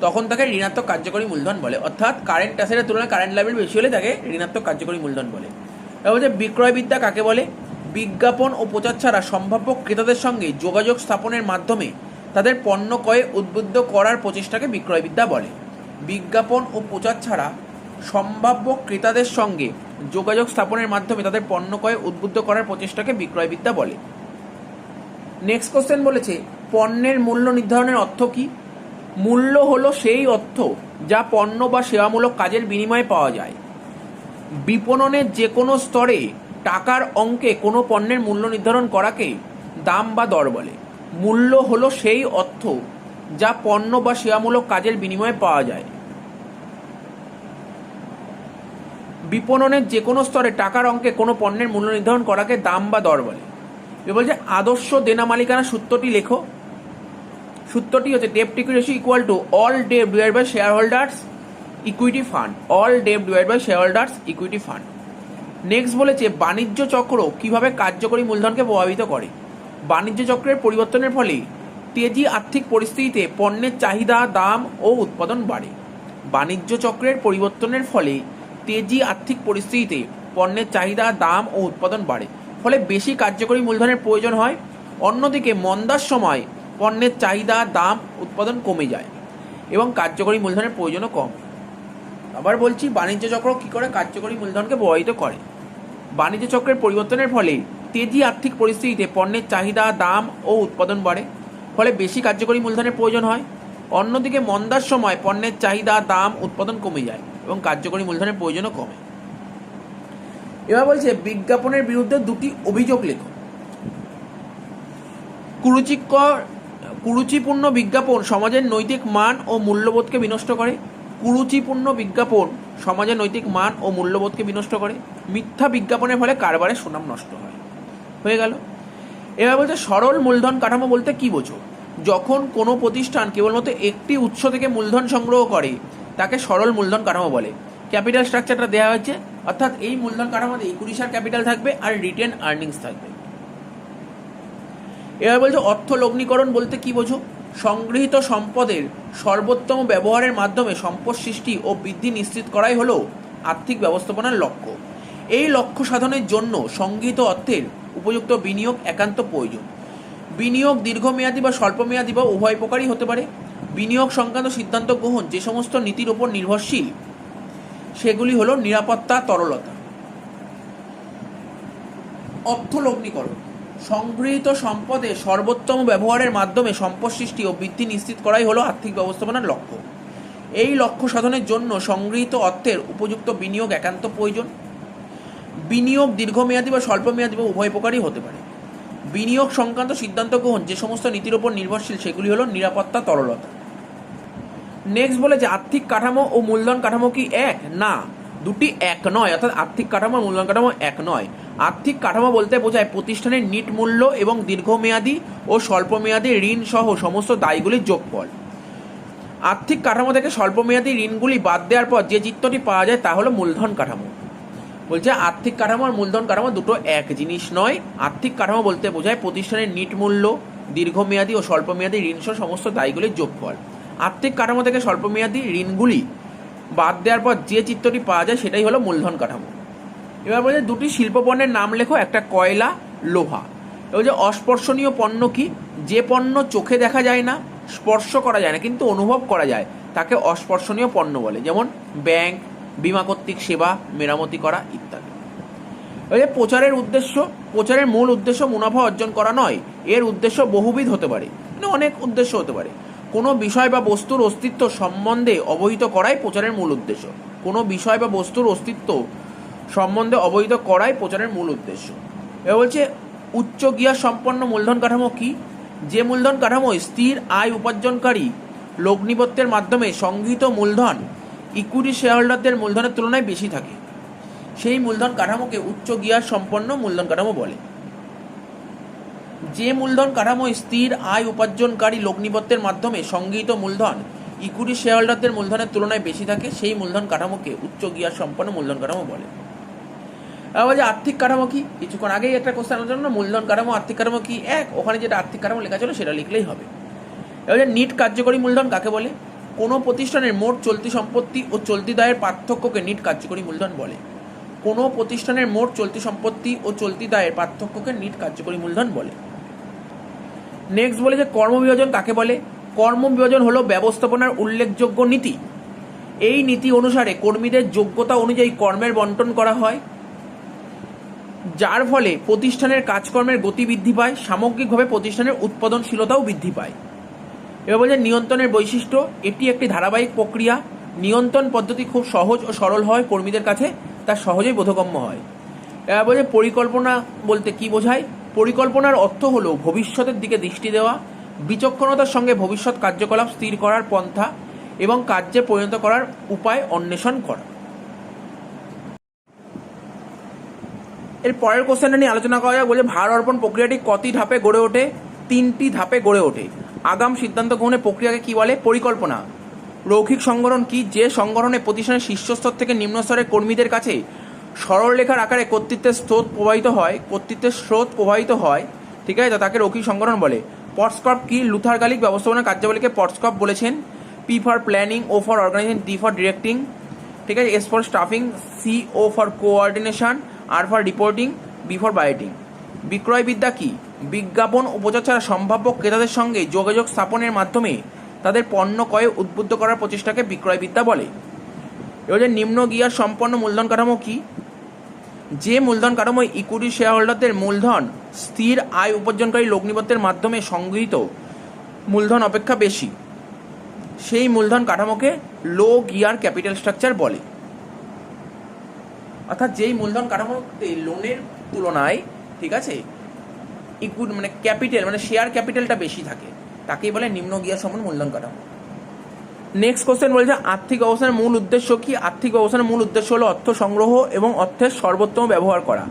তখন তাকে ঋণাত্মক কার্যকরী মূলধন বলে। অর্থাৎ কারেন্ট অ্যাসেটের তুলনায় কারেন্ট লায়াবিলিটি বেশি হলে তাকে ঋণাত্মক কার্যকরী মূলধন বলে। এবার বলছে বিক্রয়বিদ্যা কাকে বলে? বিজ্ঞাপন ও প্রচার ছাড়া সম্ভাব্য ক্রেতাদের সঙ্গে যোগাযোগ স্থাপনের মাধ্যমে তাদের পণ্য ক্রয়ে উদ্বুদ্ধ করার প্রচেষ্টাকে বিক্রয়বিদ্যা বলে। বিজ্ঞাপন ও প্রচার ছাড়া সম্ভাব্য ক্রেতাদের সঙ্গে যোগাযোগ স্থাপনের মাধ্যমে তাদের পণ্য ক্রয়ে উদ্বুদ্ধ করার প্রচেষ্টাকে বিক্রয়বিদ্যা বলে। নেক্সট কোশ্চেন বলেছে পণ্যের মূল্য নির্ধারণের অর্থ কি? মূল্য হলো সেই অর্থ যা পণ্য বা সেবামূলক কাজের বিনিময়ে পাওয়া যায়। বিপণনের যে কোনো স্তরে টাকার অঙ্কে কোনো পণ্যের মূল্য নির্ধারণ করাকে দাম বা দর বলে। মূল্য হলো সেই অর্থ যা পণ্য বা সেবামূলক কাজের বিনিময়ে পাওয়া যায়। বিপণনের যে কোনো স্তরে টাকার অঙ্কে কোনো পণ্যের মূল্য নির্ধারণ করাকে দাম বা দর বলে। এ বলছে আদর্শ দেনা মালিকানা সূত্রটি লেখো। সূত্রটি হচ্ছে ডেপ্ট equity ratio equal to all ডেপ্ট divided by share holders equity fund. All ডেপ্ট divided by share holders equity fund. Next বলেছে বাণিজ্য চক্র কিভাবে কার্যকরী মূলধনকে প্রভাবিত করে? বাণিজ্য চক্রের পরিবর্তনের ফলে তেজি আর্থিক পরিস্থিতিতে পণ্যের চাহিদা, দাম ও উৎপাদন বাড়ে। বাণিজ্য চক্রের পরিবর্তনের ফলে তেজি আর্থিক পরিস্থিতিতে পণ্যের চাহিদা, দাম ও উৎপাদন বাড়ে, ফলে বেশি কার্যকরী মূলধনের প্রয়োজন হয়। অন্যদিকে মন্দার সময় পণ্যের চাহিদা, দাম, উৎপাদন কমে যায় এবং কার্যকরী মূলধনের প্রয়োজনও কম। আবার বলছি বাণিজ্য চক্র কী করে কার্যকরী মূলধনকে প্রভাবিত করে? বাণিজ্য চক্রের পরিবর্তনের ফলে তেজি আর্থিক পরিস্থিতিতে পণ্যের চাহিদা, দাম ও উৎপাদন বাড়ে, ফলে বেশি কার্যকরী মূলধনের প্রয়োজন হয়। অন্যদিকে মন্দার সময় পণ্যের চাহিদা, দাম, উৎপাদন কমে যায় এবং কার্যকরী মূলধনের প্রয়োজনও কমে। এবার বলছে বিজ্ঞাপনের বিরুদ্ধে দুটি অভিযোগ লেখো। কুরুচিপূর্ণ বিজ্ঞাপন সমাজের নৈতিক মান ও মূল্যবোধকে বিনষ্ট করে। কুরুচিপূর্ণ বিজ্ঞাপন সমাজের নৈতিক মান ও মূল্যবোধকে বিনষ্ট করে। মিথ্যা বিজ্ঞাপনের ফলে কারবারের সুনাম নষ্ট হয়। হয়ে গেল। এবার বলছে সরল মূলধন কাঠামো বলতে কি বোঝো? যখন কোনো প্রতিষ্ঠান কেবলমাত্র একটি উৎস থেকে মূলধন সংগ্রহ করে তাকে সরল মূলধন কাঠামো বলে। ক্যাপিটাল স্ট্রাকচারটা দেওয়া হয়েছে, অর্থাৎ এই মূলধন কাঠামোতে ইকুইটি শেয়ার ক্যাপিটাল থাকবে আর রিটেন আর্নিংস থাকবে। এবার বলছে অর্থ লগ্নীকরণ বলতে কি বোঝো? সংগৃহীত সম্পদের সর্বোত্তম ব্যবহারের মাধ্যমে সম্পদ সৃষ্টি ও বৃদ্ধি নিশ্চিত করাই হলো আর্থিক ব্যবস্থাপনার লক্ষ্য। এই লক্ষ্য সাধনের জন্য সংগৃহীত অর্থের উপযুক্ত বিনিয়োগ একান্ত প্রয়োজন। বিনিয়োগ দীর্ঘমেয়াদী বা স্বল্পমেয়াদী বা উভয় প্রকারই হতে পারে। বিনিয়োগ সংক্রান্ত সিদ্ধান্ত গ্রহণ যে সমস্ত নীতির উপর নির্ভরশীল সেগুলি হলো নিরাপত্তা, তরলতা। অর্থ লগ্নীকরণ সংগৃহীত সম্পদের সর্বোত্তম ব্যবহারের মাধ্যমে সম্পদ সৃষ্টি ও বৃদ্ধি নিশ্চিত করাই হলো আর্থিক ব্যবস্থাপনার লক্ষ্য। এই লক্ষ্য সাধনের জন্য সংগৃহীত অর্থের উপযুক্ত বিনিয়োগ একান্ত প্রয়োজন। বিনিয়োগ দীর্ঘমেয়াদী বা স্বল্পমেয়াদী বা উভয় প্রকারই হতে পারে। বিনিয়োগ সংক্রান্ত সিদ্ধান্ত গ্রহণ যে সমস্ত নীতির উপর নির্ভরশীল সেগুলি হলো নিরাপত্তা, তরলতা। নেক্সট বলে যে আর্থিক কাঠামো ও মূলধন কাঠামো কি এক? না, দুটি এক নয়। অর্থাৎ আর্থিক কাঠামো ও মূলধন কাঠামো এক নয়। আর্থিক কাঠামো বলতে বোঝায় প্রতিষ্ঠানের নিট মূল্য এবং দীর্ঘমেয়াদী ও স্বল্পমেয়াদী ঋণ সহ সমস্ত দায়গুলির যোগফল। আর্থিক কাঠামো থেকে স্বল্পমেয়াদী ঋণগুলি বাদ দেওয়ার পর যে চিত্রটি পাওয়া যায় তা হলো মূলধন কাঠামো। বলছে আর্থিক কাঠামো আর মূলধন কাঠামো দুটো এক জিনিস নয়। আর্থিক কাঠামো বলতে বোঝায় প্রতিষ্ঠানের নিট মূল্য, দীর্ঘমেয়াদী ও স্বল্পমেয়াদী ঋণ সহ সমস্ত দায়গুলির যোগফল। আর্থিক কাঠামো থেকে স্বল্পমেয়াদী ঋণগুলি বাদ দেওয়ার পর যে চিত্রটি পাওয়া যায় সেটাই হলো মূলধন কাঠামো। এবার বলছে দুটি শিল্পপণ্যের নাম লেখো। একটা কয়লা, লোহা। এবার যে অস্পর্শনীয় পণ্য কি? যে পণ্য চোখে দেখা যায় না, স্পর্শ করা যায় না কিন্তু অনুভব করা যায় তাকে অস্পর্শনীয় পণ্য বলে, যেমন ব্যাংক, বীমা কর্তৃক সেবা, মেরামতি করা ইত্যাদি। প্রচারের উদ্দেশ্য, প্রচারের মূল উদ্দেশ্য মুনাফা অর্জন করা নয়। এর উদ্দেশ্য বহুবিধ হতে পারে, মানে অনেক উদ্দেশ্য হতে পারে। কোনো বিষয় বা বস্তুর অস্তিত্ব সম্বন্ধে অবহিত করাই প্রচারের মূল উদ্দেশ্য। কোনো বিষয় বা বস্তুর অস্তিত্ব সম্বন্ধে অবহিত করাই প্রচারের মূল উদ্দেশ্য। এবার বলছে উচ্চ গিয়ার সম্পন্ন মূলধন কাঠামো কি? যে মূলধন কাঠামো স্থির আয় উপার্জনকারী লগ্নিপত্রের মাধ্যমে সংগৃহীত মূলধন ইকুইটি শেয়ার হোল্ডারদের মূলধনের তুলনায় বেশি থাকে সেই মূলধন কাঠামোকে উচ্চ গিয়ার সম্পন্ন মূলধন কাঠামো বলে। যে মূলধন কাঠামো স্থির আয় উপার্জনকারী লগ্নিপত্রের মাধ্যমে সংগৃহীত মূলধন ইকুইটি শেয়ার হোল্ডারদের মূলধনের তুলনায় বেশি থাকে সেই মূলধন কাঠামোকে উচ্চ গিয়ার সম্পন্ন মূলধন কাঠামো বলে। আবার যে আর্থিক কাঠামো কি, কিছুক্ষণ আগেই একটা কোশ্চেন আলোচনা, মূলধন কাঠামো আর্থিক কাঠামো কি এক, ওখানে যেটা আর্থিক কাঠামো লেখা ছিল সেটা লিখলেই হবে। এবার নিট কার্যকরী মূলধন কাকে বলে? কোনো প্রতিষ্ঠানের মোট চলতি সম্পত্তি ও চলতি দায়ের পার্থক্যকে নিট কার্যকরী মূলধন বলে। কোনো প্রতিষ্ঠানের মোট চলতি সম্পত্তি ও চলতি দায়ের পার্থক্যকে নিট কার্যকরী মূলধন বলে। নেক্সট বলে যে কর্মবিভাজন কাকে বলে? কর্মবিভাজন হলো ব্যবস্থাপনার উল্লেখযোগ্য নীতি। এই নীতি অনুসারে কর্মীদের যোগ্যতা অনুযায়ী কর্মের বন্টন করা হয়, যার ফলে প্রতিষ্ঠানের কাজকর্মের গতি বৃদ্ধি পায়, সামগ্রিকভাবে প্রতিষ্ঠানের উৎপাদনশীলতাও বৃদ্ধি পায়। এবার বলছে নিয়ন্ত্রণের বৈশিষ্ট্য, এটি একটি ধারাবাহিক প্রক্রিয়া। নিয়ন্ত্রণ পদ্ধতি খুব সহজ ও সরল হয় কর্মীদের কাছে, তা সহজেই বোধগম্য হয়। এবার বলছে পরিকল্পনা বলতে কি বোঝায়? পরিকল্পনার অর্থ হলো ভবিষ্যতের দিকে দৃষ্টি দেওয়া, বিচক্ষণতার সঙ্গে ভবিষ্যৎ কার্যকলাপ স্থির করার পন্থা এবং কার্যে পরিণত করার উপায় অন্বেষণ করা। এর পরের কোশ্চেনটা নিয়ে আলোচনা করা যাক। বলে ভার অর্পণ প্রক্রিয়াটি কতি ধাপে গড়ে ওঠে? 3টি ধাপে গড়ে ওঠে। আগাম সিদ্ধান্ত গ্রহণের প্রক্রিয়াকে কি বলে? পরিকল্পনা। রৈখিক সংগঠন কি? যে সংগঠনে প্রতিষ্ঠানের শীর্ষস্তর থেকে নিম্ন স্তরের কর্মীদের কাছে সরলরেখার আকারে কর্তৃত্বের স্রোত প্রবাহিত হয়, ঠিক আছে, তাকে রৈখিক সংগঠন বলে। পটস্কপ কি? লুথার গালিক ব্যবস্থাপনা কার্যাবলীকে পটস্কপ বলেছেন। P for planning, O for organisation, D for directing, ঠিক আছে, S for staffing, C O for coordination, R for reporting, B for budgeting. বিক্রয়বিদ্যা কি? বিজ্ঞাপন ও প্রচার ছাড়া সম্ভাব্য ক্রেতাদের সঙ্গে যোগাযোগ স্থাপনের মাধ্যমে তাদের পণ্য ক্রয়ে উদ্বুদ্ধ করার প্রচেষ্টাকে বিক্রয়বিদ্যা বলে। এবার নিম্ন গিয়ার সম্পন্ন মূলধন কাঠামো কি? যে মূলধন কাঠামো ইকুইটি শেয়ার হোল্ডারদের মূলধন স্থির আয় উপার্জনকারী লগ্নিপত্রের মাধ্যমে সংগৃহীত মূলধন অপেক্ষা বেশি, সেই মূলধন কাঠামোকে লো গিয়ার ক্যাপিটাল স্ট্রাকচার বলে। অর্থাৎ যেই মূলধন কাঠামোতে লোনের তুলনায়, ঠিক আছে, ইকুইটি মানে ক্যাপিটাল মানে শেয়ার ক্যাপিটালটা বেশি থাকে, তাকেই বলে নিম্ন গিয়ার সম্পন্ন মূলধন কাঠামো। নেক্সট কোশ্চেন বলছে আর্থিক ব্যবস্থার মূল উদ্দেশ্য কি? আর্থিক ব্যবস্থার মূল উদ্দেশ্য হলো অর্থ সংগ্রহ এবং অর্থের সর্বোত্তম ব্যবহার করা।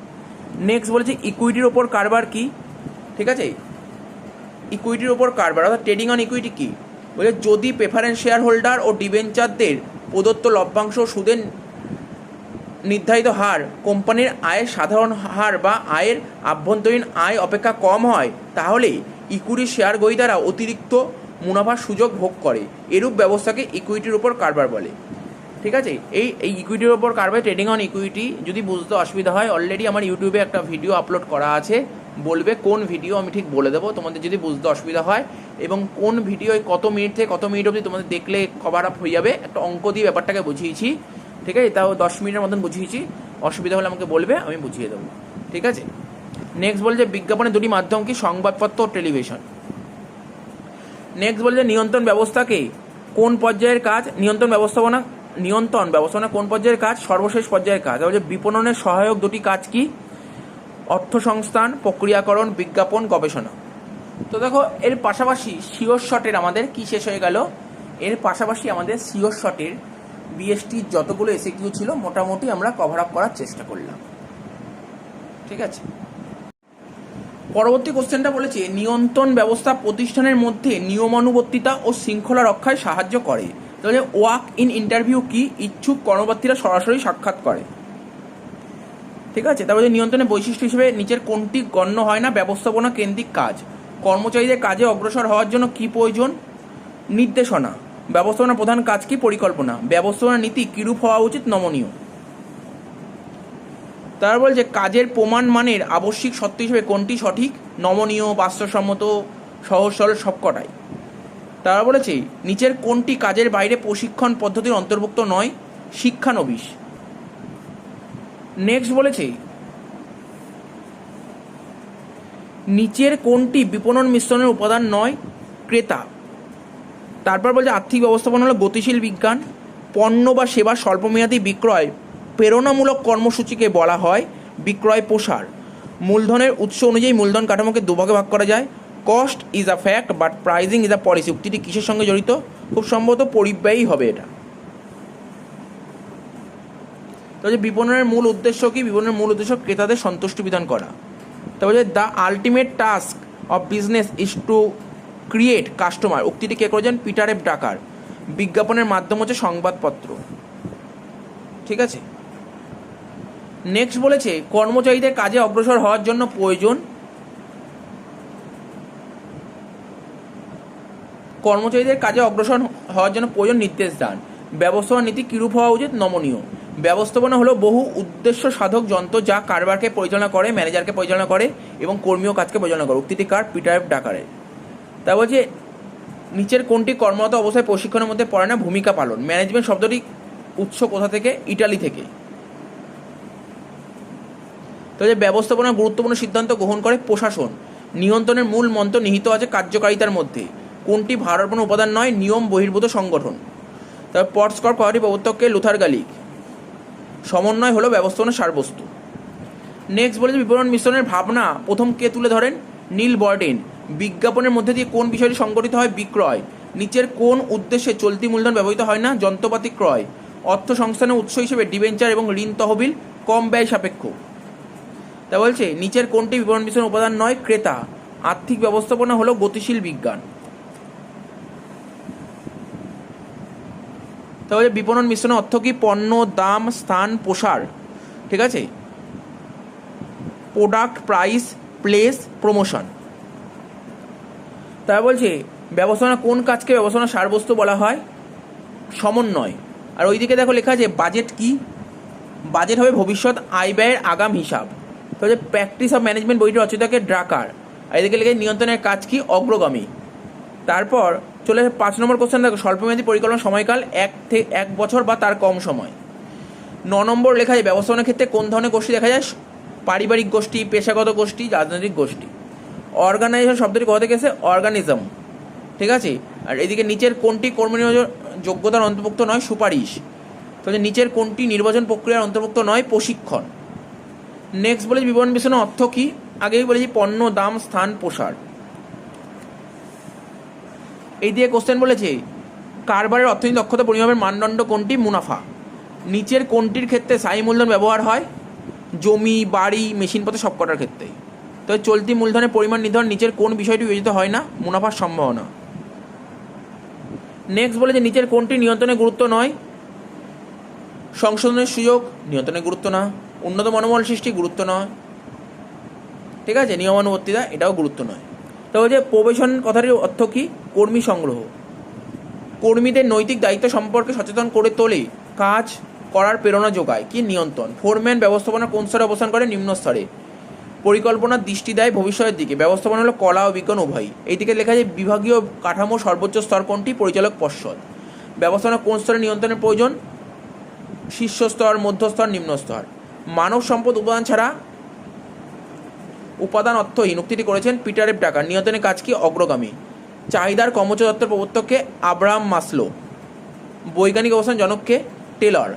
নেক্সট বলেছে ইকুইটির ওপর কারবার কি? ঠিক আছে, ইকুইটির ওপর কারবার অর্থাৎ ট্রেডিং অন ইকুইটি কি? বলে যদি প্রেফারেন্স শেয়ার হোল্ডার ও ডিবেঞ্চারদের প্রদত্ত লভ্যাংশ সুদের নির্ধারিত হার কোম্পানির আয়ের সাধারণ হার বা আয়ের আভ্যন্তরীণ আয় অপেক্ষা কম হয়, তাহলে ইকুইটি শেয়ার গ্রহীতারা অতিরিক্ত মুনাফার সুযোগ ভোগ করে। এরূপ ব্যবস্থাকে ইকুইটির উপর কারবার বলে। ঠিক আছে, এই ইকুইটির উপর কারবার, ট্রেডিং অন ইকুইটি। যদি বুঝতে অসুবিধা হয়, অলরেডি আমার ইউটিউবে একটা ভিডিও আপলোড করা আছে, বলবে কোন ভিডিও, আমি ঠিক বলে দেবো তোমাদের যদি বুঝতে অসুবিধা হয়, এবং কোন ভিডিও কত মিনিট থেকে কত মিনিট অবধি তোমাদের দেখলে কভার আপ হয়ে যাবে। একটা অঙ্ক দিয়ে ব্যাপারটাকে বুঝিয়েছি, ঠিক আছে, তাও 10 মিনিটের মতন বুঝিয়েছি। অসুবিধা হলে আমাকে বলবে, আমি বুঝিয়ে দেবো। ঠিক আছে, নেক্সট বলছে বিজ্ঞাপনের দুটি মাধ্যম কি? সংবাদপত্র ও টেলিভিশন। নেক্সট বলছে নিয়ন্ত্রণ ব্যবস্থাকে কোন পর্যায়ের কাজ? নিয়ন্ত্রণ ব্যবস্থাপনা কোন পর্যায়ের কাজ? সর্বশেষ পর্যায়ের কাজ। বলছে বিপণনের সহায়ক দুটি কাজ কি? অর্থ সংস্থান, প্রক্রিয়াকরণ, বিজ্ঞাপন, গবেষণা। তো দেখো, এর পাশাপাশি সিওর শটের আমাদের কি শেষ হয়ে গেল? এর পাশাপাশি আমাদের সিওর শটের বিএসটির যতগুলো এসএকিউ ছিল মোটামুটি আমরা কভার আপ করার চেষ্টা করলাম। ঠিক আছে, পরবর্তী কোশ্চেনটা বলেছে নিয়ন্ত্রণ ব্যবস্থা প্রতিষ্ঠানের মধ্যে নিয়মানুবর্তিতা ও শৃঙ্খলা রক্ষায় সাহায্য করে। তাহলে ওয়াক ইন ইন্টারভিউ কি? ইচ্ছুক কর্মপ্রার্থীরা সরাসরি সাক্ষাৎ করে। ঠিক আছে, তারপরে নিয়ন্ত্রণের বৈশিষ্ট্য হিসেবে নিচের কোনটি গণ্য হয় না? ব্যবস্থাপনা কেন্দ্রিক কাজ। কর্মচারীদের কাজে অগ্রসর হওয়ার জন্য কি প্রয়োজন? নির্দেশনা। ব্যবস্থাপনার প্রধান কাজ কি? পরিকল্পনা। ব্যবস্থাপনা নীতি কিরূপ হওয়া উচিত? নমনীয়। তারা বলছে কাজের প্রমাণ মানের আবশ্যিক সত্য হিসেবে কোনটি সঠিক? নমনীয়, বাস্তবসম্মত, সহজ সরল, সবকটাই। তারা বলেছে নিচের কোনটি কাজের বাইরে প্রশিক্ষণ পদ্ধতির অন্তর্ভুক্ত নয়? শিক্ষানবিশ। নেক্সট বলেছে নিচের কোনটি বিপণন মিশ্রণের উপাদান নয়? ক্রেতা। তারপর বলছে আর্থিক ব্যবস্থাপনা হলো গতিশীল বিজ্ঞান। পণ্য বা সেবা স্বল্পমেয়াদী বিক্রয় প্রেরণামূলক কর্মসূচিকে বলা হয় বিক্রয় প্রসার। মূলধনের উৎস অনুযায়ী মূলধন কাঠামোকে দুভাগে ভাগ করা যায়। Cost is a fact but pricing is a policy. উক্তিটি কিসের সঙ্গে জড়িত? খুব সম্ভবত পরিব্যয়ী হবে এটা। তো যে বিপণনের মূল উদ্দেশ্য কি? বিপণনের মূল উদ্দেশ্য ক্রেতাদের সন্তুষ্টি বিধান করা। তারপরে যে the ultimate task of business is to create customer, উক্তিটি কে করেছেন? পিটার এফ ডাকার। বিজ্ঞাপনের মাধ্যম হচ্ছে সংবাদপত্র। ঠিক আছে, নেক্সট বলেছে কর্মচারীদের কাজে অগ্রসর হওয়ার জন্য প্রয়োজন, কর্মচারীদের কাজে অগ্রসর হওয়ার জন্য প্রয়োজন নির্দেশ দান। ব্যবস্থাপনা নীতি কিরূপ হওয়া উচিত? নমনীয়। ব্যবস্থাপনা হলো বহু উদ্দেশ্য সাধক যন্ত্র যা কারবারকে পরিচালনা করে, ম্যানেজারকে পরিচালনা করে এবং কর্মীয় কাজকে পরিচালনা করে। উক্তিটি কার? Peter F ডাকারের। তা বলছে নিচের কোনটি কর্মরত অবস্থায় প্রশিক্ষণের মধ্যে পড়ে না? ভূমিকা পালন। ম্যানেজমেন্ট শব্দটি উৎস কোথা থেকে? ইটালি থেকে। তো যে ব্যবস্থাপনার গুরুত্বপূর্ণ সিদ্ধান্ত গ্রহণ করে প্রশাসন। নিয়ন্ত্রণের মূল মন্ত্র নিহিত আছে কার্যকারিতার মধ্যে। কোনটি ভারতপূর্ণ উপাদান নয়? নিয়ম বহির্ভূত সংগঠন। তারপর পটস্কর কথাটি প্রবর্তককে? লুথার গালিক। সমন্বয় হলো ব্যবস্থাপনার সারবস্তু। নেক্সট বলেছে বিপণন মিশ্রণের ভাবনা প্রথম কে তুলে ধরেন? নীল বর্ডেন। বিজ্ঞাপনের মধ্যে দিয়ে কোন বিষয়টি সংগঠিত হয়? বিক্রয়। নিচের কোন উদ্দেশ্যে চলতি মূলধন ব্যবহৃত হয় না? যন্ত্রপাতি ক্রয়। অর্থ সংস্থানের উৎস হিসেবে ডিবেঞ্চার এবং ঋণ তহবিল কম ব্যয় সাপেক্ষ। তা বলছে নিচের কোনটি বিপণন মিশ্রণ উপাদান নয়? ক্রেতা। আর্থিক ব্যবস্থাপনা হলো গতিশীল বিজ্ঞান। তাহলে বিপণন মিশ্রণের অর্থ কি? পণ্য, দাম, স্থান, প্রসার। ঠিক আছে, প্রোডাক্ট, প্রাইস, প্লেস, প্রমোশন। তারা বলছে ব্যবস্থাপনা কোন কাজকে ব্যবস্থাপনা সারবস্তু বলা হয়? সমন্বয়। আর ওইদিকে দেখো লেখা আছে বাজেট কি? বাজেট হবে ভবিষ্যৎ আয় ব্যয়ের আগাম হিসাব। তাহলে প্র্যাকটিস অফ ম্যানেজমেন্ট বইটি রচিতাকে ড্রাকার। আর এদিকে লেখা নিয়ন্ত্রণের কাজ কি? অগ্রগামী। তারপর চলে 5 নম্বর কোশ্চেন দেখো স্বল্পমেয়াদী পরিকল্পনা সময়কাল 1 বছর বা তার কম সময়। 9 নম্বর লেখা যায় ব্যবস্থাপনার ক্ষেত্রে কোন ধরনের গোষ্ঠী দেখা যায়? পারিবারিক গোষ্ঠী, পেশাগত গোষ্ঠী, রাজনৈতিক গোষ্ঠী। অর্গানাইজেশন শব্দটি কোথা থেকে এসে? অর্গানিজম। ঠিক আছে, আর এদিকে নিচের কোনটি কর্মী যোগ্যতার অন্তর্ভুক্ত নয়? সুপারিশ। তাহলে নিচের কোনটি নির্বাচন প্রক্রিয়ার অন্তর্ভুক্ত নয়? প্রশিক্ষণ। নেক্সট বলেছি বিপণন মিশ্রণের অর্থ কি? আগেই বলেছি পণ্য, দাম, স্থান, প্রসার। এই দিয়ে কোশ্চেন বলেছে কারবারের অর্থনৈতিক দক্ষতা পরিমাপের মানদণ্ড কোনটি? মুনাফা। নিচের কোনটির ক্ষেত্রে স্থায়ী মূলধন ব্যবহার হয়? জমি, বাড়ি, মেশিনপত্র সবকটার ক্ষেত্রে। তো চলতি মূলধনের পরিমাণ নির্ধারণ নিচের কোন বিষয়টি বিবেচিত হয় না? মুনাফার সম্ভাবনা। নেক্সট বলেছে নিচের কোনটি নিয়ন্ত্রণের গুরুত্ব নয়? সংশোধনের সুযোগ নিয়ন্ত্রণের গুরুত্ব না। উন্নত মনোবল সৃষ্টি গুরুত্ব নয়। ঠিক আছে, নিয়মানুবর্তিতা এটাও গুরুত্ব নয়। তো বলছে প্রবেশন কথাটির অর্থ কি? কর্মী সংগ্রহ। কর্মীদের নৈতিক দায়িত্ব সম্পর্কে সচেতন করে তোলে, কাজ করার প্রেরণা যোগায়। কি? নিয়ন্ত্রণ। ফোরম্যান ব্যবস্থাপনা কোন স্তরে অবস্থান করে? নিম্ন স্তরে। পরিকল্পনার দৃষ্টি দেয় ভবিষ্যতের দিকে। ব্যবস্থাপনা হলো কলা ও বিজ্ঞান উভয়ই। এইদিকে লেখা যায় বিভাগীয় কাঠামো সর্বোচ্চ স্তর কোনটি? পরিচালক পর্ষদ। ব্যবস্থাপনা কোন স্তরে নিয়ন্ত্রণের প্রয়োজন? শীর্ষস্তর, মধ্যস্তর, নিম্ন স্তর। মানব সম্পদ উপাদান অর্থহীন উক্তিটি করেছেন পিটার এফ ডাকার। নিয়ন্ত্রণের কাজ কি? অগ্রগামী। চাহিদার কর্মচ তত্ত্বের প্রবর্তককে? Abraham Maslow. বৈজ্ঞানিক অবস্থান জনককে? Taylor,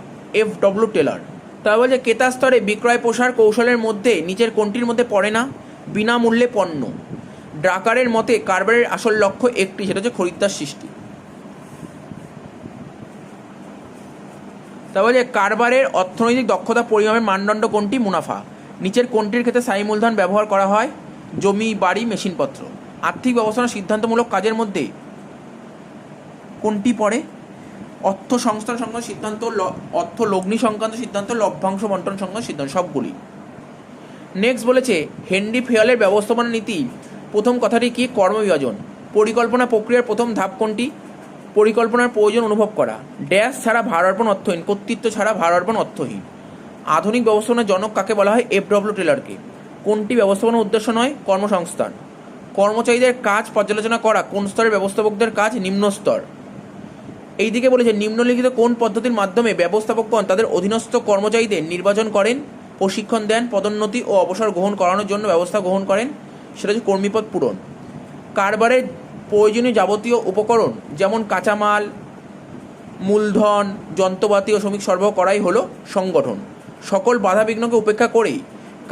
FW Taylor. তা বলছে ক্রেতা স্তরে বিক্রয় প্রসার কৌশলের মধ্যে নিচের কোনটির মধ্যে পড়ে না? বিনামূল্যে পণ্য। ড্রাকারের মতে কারবারের আসল লক্ষ্য একটি, সেটা হচ্ছে খরিদ্দার সৃষ্টি। তা বলছে কারবারের অর্থনৈতিক দক্ষতা পরিমাপের মানদণ্ড কোনটি? মুনাফা। নিচের কোনটির ক্ষেত্রে স্থায়ী মূলধন ব্যবহার করা হয়? জমি, বাড়ি, মেশিনপত্র। আর্থিক ব্যবস্থাপনা সিদ্ধান্তমূলক কাজের মধ্যে কোনটি পড়ে? অর্থ সংস্থান সংক্রান্ত সিদ্ধান্ত, অর্থ লগ্নি সংক্রান্ত সিদ্ধান্ত, লভ্যাংশ বন্টন সংক্রান্ত সিদ্ধান্ত, সবগুলি। নেক্সট বলেছে হেনরি ফেয়ালের ব্যবস্থাপনা নীতি প্রথম কথাটি কি? কর্মবিভাজন। পরিকল্পনা প্রক্রিয়ার প্রথম ধাপ কোনটি? পরিকল্পনার প্রয়োজন অনুভব করা। ড্যাশ ছাড়া ভার অর্পণ অর্থহীন, কর্তৃত্ব ছাড়া ভার অর্পণ অর্থহীন। আধুনিক ব্যবস্থাপনার জনক কাকে বলা হয়? FW টেলরকে। কোনটি ব্যবস্থাপনার উদ্দেশ্য নয়? কর্মসংস্থান। কর্মচারীদের কাজ পর্যালোচনা করা কোন স্তরের ব্যবস্থাপকদের কাজ? নিম্ন স্তর। এইদিকে বলেছে নিম্নলিখিত কোন পদ্ধতির মাধ্যমে ব্যবস্থাপকগণ তাদের অধীনস্থ কর্মচারীদের নির্বাচন করেন, প্রশিক্ষণ দেন, পদোন্নতি ও অবসর গ্রহণ করানোর জন্য ব্যবস্থা গ্রহণ করেন? সেটা হচ্ছে কর্মীপদ পূরণ। কারবারের প্রয়োজনীয় যাবতীয় উপকরণ যেমন কাঁচামাল, মূলধন, যন্ত্রপাতি ও শ্রমিক সরবরাহ করাই হলো সংগঠন। সকল বাধাবিঘ্নকে উপেক্ষা করেই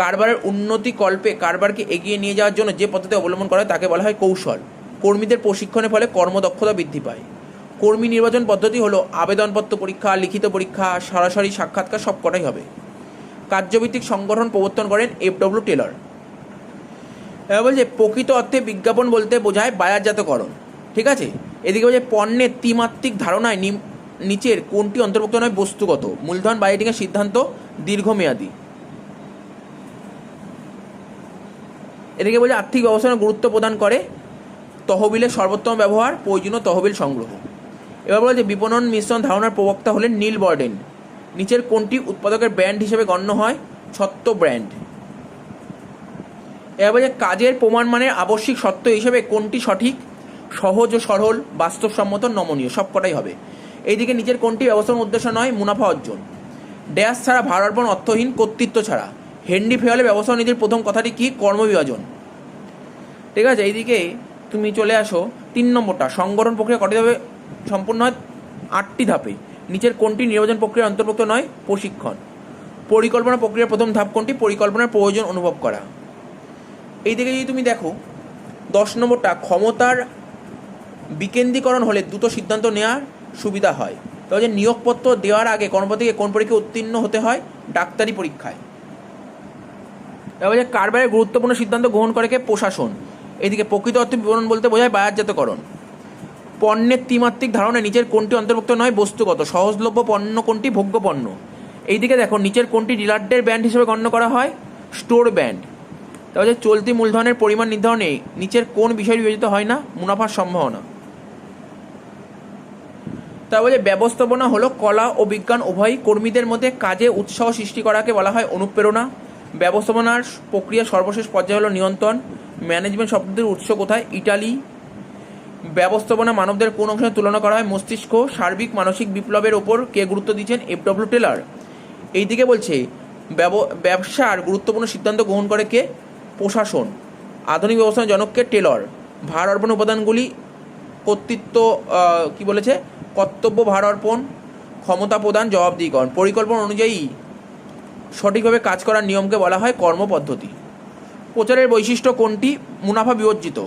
কারবারের উন্নতি কল্পে কারবারকে এগিয়ে নিয়ে যাওয়ার জন্য যে পদ্ধতি অবলম্বন করা হয় তাকে বলা হয় কৌশল। কর্মীদের প্রশিক্ষণের ফলে কর্মদক্ষতা বৃদ্ধি পায়। কর্মী নির্বাচন পদ্ধতি হলো আবেদনপত্র পরীক্ষা, লিখিত পরীক্ষা, সরাসরি সাক্ষাৎকার সব কটাই হবে। কার্যভিত্তিক সংগঠন প্রবর্তন করেন এফডব্লিউ টেলর। এবার বলছে প্রকৃত অর্থে বিজ্ঞাপন বলতে বোঝায় বাজারজাতকরণ, ঠিক আছে। এদিকে বলছে পণ্যের ত্রিমাত্রিক ধারণায় নিচের কোনটি অন্তর্ভুক্ত নয় বস্তুগত। মূলধন বাজেটিংয়ের সিদ্ধান্ত দীর্ঘমেয়াদী। এদিকে বলছে আর্থিক ব্যবস্থাপনার গুরুত্ব প্রদান করে তহবিলের সর্বোত্তম ব্যবহার, প্রয়োজনীয় তহবিল সংগ্রহ। এবার বলে যে বিপণন মিশ্রণ ধারণার প্রবক্তা হলেন নীল বর্ডেন। নিচের কোনটি উৎপাদকের ব্র্যান্ড হিসেবে গণ্য হয়? সত্য ব্র্যান্ড। এবার বলে কাজের প্রমাণ মানের আবশ্যিক সত্য হিসেবে কোনটি সঠিক? সহজ ও সরল, বাস্তবসম্মত, নমনীয়, সব কটাই হবে। এইদিকে নিচের কোনটি ব্যবস্থাপনার উদ্দেশ্য নয়? মুনাফা অর্জন। ড্যাশ ছাড়া ভার অর্পণ অর্থহীন, কর্তৃত্ব ছাড়া। হেনরি ফেয়ালে ব্যবস্থাপনা নীতির প্রথম কথাটি কি? কর্মবিভাজন, ঠিক আছে। এইদিকে তুমি চলে আসো 3 নম্বরটা, সংগঠন প্রক্রিয়া কটি ধাপে সম্পূর্ণ হয়? 8টি ধাপে। নিচের কোনটি নির্বাচন প্রক্রিয়ার অন্তর্ভুক্ত নয়? প্রশিক্ষণ। পরিকল্পনা প্রক্রিয়ার প্রথম ধাপ কোনটি? পরিকল্পনার প্রয়োজন অনুভব করা। এইদিকে যদি তুমি দেখো 10 নম্বরটা, ক্ষমতার বিকেন্দ্রীকরণ হলে দ্রুত সিদ্ধান্ত নেওয়ার সুবিধা হয়। তবে যে নিয়োগপত্র দেওয়ার আগে কর্মচারীকে কোন পরীক্ষায় উত্তীর্ণ হতে হয়? ডাক্তারি পরীক্ষায়। এবার যে কারবারের গুরুত্বপূর্ণ সিদ্ধান্ত গ্রহণ করে কে? প্রশাসন। এদিকে প্রকৃত অর্থে বিপণন বলতে বোঝায় বাজারজাতকরণ। পণ্যের ত্রিমাত্রিক ধারণা নিচের কোনটি অন্তর্ভুক্ত নয়? বস্তুগত। সহজলভ্য পণ্য কোনটি? ভোগ্য পণ্য। এইদিকে দেখো নিচের কোনটি ডিলারদের ব্র্যান্ড হিসেবে গণ্য করা হয়? Store brand. তাহলে চলতি মূলধনের পরিমাণ নির্ধারণে নিচের কোন বিষয় বিবেচিত হয় না? মুনাফার সম্ভাবনা। তাহলে ব্যবস্থাপনা হলো কলা ও বিজ্ঞান উভয়। কর্মীদের মধ্যে কাজে উৎসাহ সৃষ্টি করাকে বলা হয় অনুপ্রেরণা। ব্যবস্থাপনার প্রক্রিয়া সর্বশেষ পর্যায়ে হলো নিয়ন্ত্রণ। ম্যানেজমেন্ট শব্দের উৎস কোথায়? ইটালি। ব্যবস্থাপনা মানবদের কোন অংশে তুলনা করা হয়? মস্তিষ্ক। সার্বিক মানসিক বিপ্লবের ওপর কে গুরুত্ব দিচ্ছেন? FW Taylor. এইদিকে বলছে ব্যবসার গুরুত্বপূর্ণ সিদ্ধান্ত গ্রহণ করে কে? প্রশাসন। আধুনিক ব্যবস্থাপনার জনককে? টেলর। ভার অর্পণ উপাদানগুলি কর্তৃত্ব কি বলেছে? কর্তব্য, ভার অর্পণ, ক্ষমতা প্রদান, জবাবদিহিকরণ। পরিকল্পনা অনুযায়ী সঠিকভাবে কাজ করার নিয়মকে বলা হয় কর্মপদ্ধতি। প্রচারের বৈশিষ্ট্য কোনটি? মুনাফা বিবর্জিত।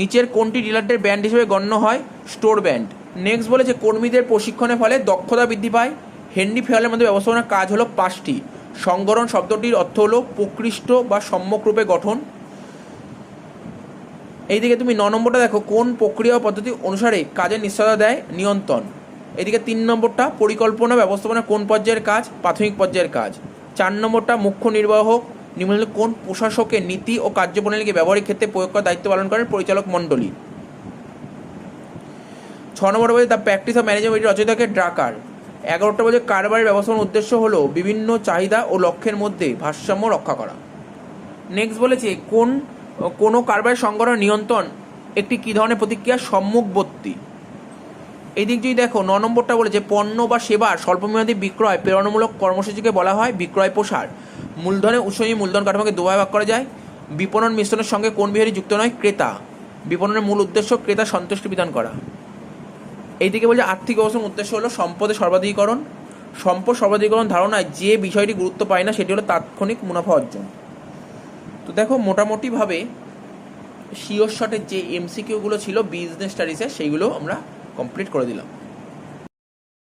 নিচের কোনটি ডিলারদের ব্র্যান্ড হিসেবে গণ্য হয়? Store brand. নেক্সট বলেছে কর্মীদের প্রশিক্ষণের ফলে দক্ষতা বৃদ্ধি পায়। হেনরি ফেয়ালের মধ্যে ব্যবস্থাপনার কাজ হলো 5টি। সংগঠন শব্দটির অর্থ হলো প্রকৃষ্ট বা সম্যকরূপে গঠন। এইদিকে তুমি 9 নম্বরটা দেখো, কোন প্রক্রিয়া পদ্ধতি অনুসারে কাজের নিশ্চয়তা দেয়? নিয়ন্ত্রণ। এদিকে 3 নম্বরটা, পরিকল্পনা ব্যবস্থাপনা কোন পর্যায়ের কাজ? প্রাথমিক পর্যায়ের কাজ। 4 নম্বরটা, মুখ্য নির্বাহক নিম্নলিখিত কোন প্রশাসকের নীতি ও কার্যপ্রণালীকে ব্যবহারিক ক্ষেত্রে প্রয়োগ করার দায়িত্ব পালন করেন? পরিচালক মণ্ডলী। 6 নম্বরটা বলছে দ্য প্র্যাকটিস অফ ম্যানেজমেন্ট রচয়িতাকে ড্রাকার। 11টা বলছে কারবারের ব্যবস্থাপনার উদ্দেশ্য হলো বিভিন্ন চাহিদা ও লক্ষ্যের মধ্যে ভারসাম্য রক্ষা করা। নেক্সট বলেছে কোনো কারবারের সংগঠন নিয়ন্ত্রণ একটি কী ধরনের প্রতিক্রিয়া? সম্মুখবর্তী। এদিক যদি দেখো 9 নম্বরটা বলেছে পণ্য বা সেবার স্বল্পমেয়াদী বিক্রয় প্রেরণামূলক কর্মসূচিকে বলা হয় বিক্রয় প্রসার। মূলধনের উৎস নিয়ে মূলধন কাঠামোকে দুভাগে ভাগ করা যায়। বিপণন মিশ্রণের সঙ্গে কোন বিহারী যুক্ত নয়? ক্রেতা। বিপণনের মূল উদ্দেশ্য ক্রেতা সন্তুষ্টি বিধান করা। এইদিকে বলছে আর্থিক ব্যবস্থার উদ্দেশ্য হলো সম্পদের সর্বাধিকরণ। সম্পদ সর্বাধিকরণ ধারণায় যে বিষয়টি গুরুত্ব পায় না সেটি হলো তাৎক্ষণিক মুনাফা অর্জন। তো দেখো মোটামুটিভাবে শিওর শটের যে এমসিকিউগুলো ছিল বিজনেস স্টাডিজের সেইগুলো আমরা কমপ্লিট করে দিলাম।